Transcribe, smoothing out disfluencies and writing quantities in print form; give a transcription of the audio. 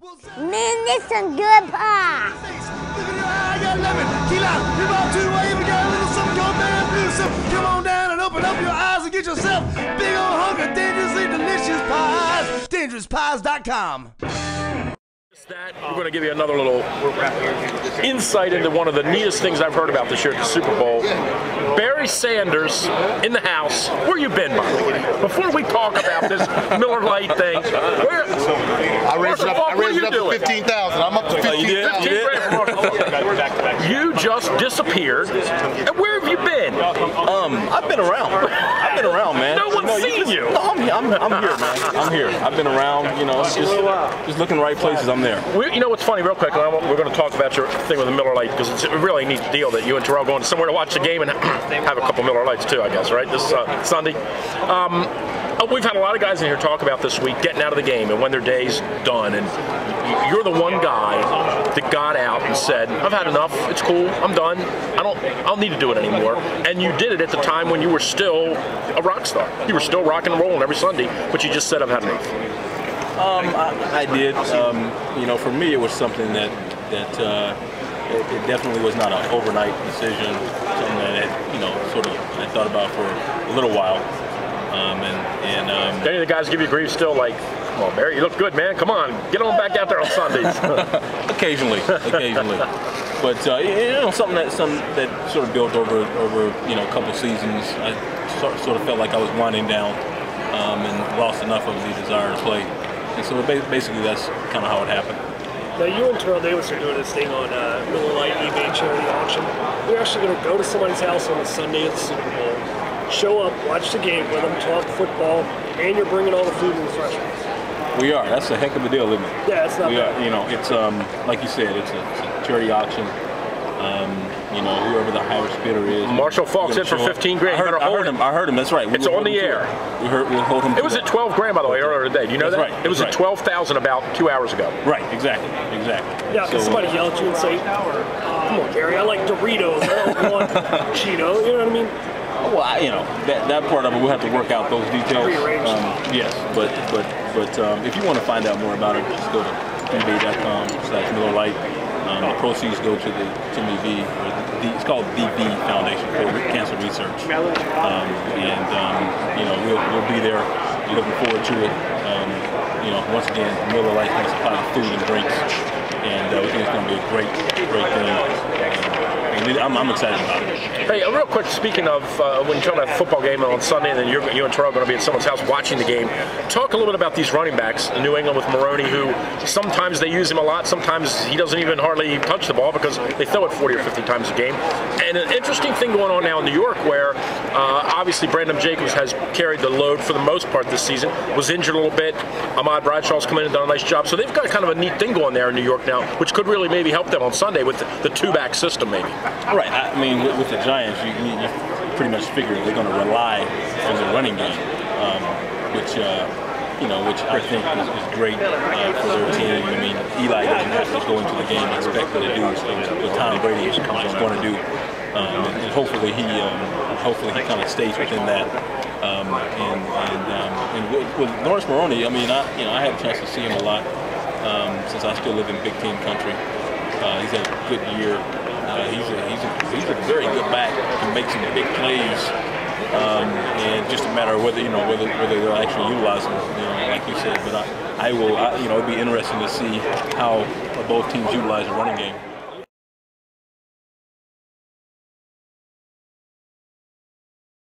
Man, this some good pie. Come on down and open up your eyes and get yourself big old hunk of dangerously delicious pies. DangerousPies.com. We're going to give you another little insight into one of the neatest things I've heard about this year at the Super Bowl. Barry Sanders in the house. Where you been, by the way? Before we talk about this Miller Lite thing, I raised it up to 15,000. I'm up to 15,000. You just disappeared. And where have you been? I've been around. I've been around, man. No one's seen you. No, I'm here, man. I'm here. I've been around, you know, just looking the right places. I'm there. You know what's funny, real quick, we're going to talk about your thing with the Miller Lite, because it's a really neat deal that you and Terrell going somewhere to watch the game and have a couple Miller Lites too, I guess, right, this Sunday. We've had a lot of guys in here talk about this week getting out of the game and when their day's done, and you're the one guy that got out and said, I've had enough, it's cool, I'm done, I don't need to do it anymore. And you did it at the time when you were still a rock star. You were still rocking and rolling every Sunday, but you just said, I've had enough. I did. You know, for me, it was something that it definitely was not an overnight decision. Something that you know, sort of, I thought about for a little while. Do any of the guys give you grief still? Like, come on, Barry, you look good, man. Come on, get on back out there on Sundays. Occasionally. But you know, something that sort of built over you know, a couple seasons. I sort of felt like I was winding down and lost enough of the desire to play. And so basically that's kind of how it happened. Now you and Terrell Davis are doing this thing on Miller Lite eBay charity auction. You're actually going to go to somebody's house on the Sunday of the Super Bowl, show up, watch the game with them, talk football, and you're bringing all the food and refreshments. We are. That's a heck of a deal, isn't it? Yeah, it's not bad. You know, it's like you said, it's a charity auction. You know, whoever the highest bidder is. Marshall Faulk's in for 15 grand. I heard him. That's right. It's on the air. We'll hold him. It was at 12 grand, by the way, earlier today. Do you know that? Right. It was at 12,000 about 2 hours ago. Right. Exactly. Yeah, because somebody yell at you and say, "Come on, Gary, I like Doritos. I don't want Cheeto." You know what I mean? Well, you know, that part of it, we'll have to work out those details. Yes, but if you want to find out more about it, just go to ebay.com/Miller Lite. The proceeds go to the Timmy V. It's called the V Foundation for Cancer Research. You know, we'll be there. Looking forward to it. You know, once again, Miller Lite can supply food and drinks, and we think it's going to be a great thing. I'm excited about it. Hey, real quick, speaking of when you talk about the football game on Sunday, and then you and Terrell are going to be at someone's house watching the game, talk a little bit about these running backs in New England with Maroney, who sometimes they use him a lot, sometimes he doesn't even hardly touch the ball because they throw it 40 or 50 times a game. And an interesting thing going on now in New York where obviously Brandon Jacobs has carried the load for the most part this season, was injured a little bit. Ahmad Bradshaw's come in and done a nice job. So they've got kind of a neat thing going there in New York now, which could really maybe help them on Sunday with the two-back system maybe. Right. I mean, with the Giants, you pretty much figure they're going to rely on the running game, which I think is great for their team. I mean, Eli doesn't have to go into the game expecting to do what Tom Brady is going to do, and hopefully he kind of stays within that. And with Lawrence Maroney, I mean, I had a chance to see him a lot since I still live in Big Ten country. He's had a good year. He's a very good back. Can make some big plays, and just a matter of whether they'll actually utilize him. You know, like you said. But it'd be interesting to see how both teams utilize the running game.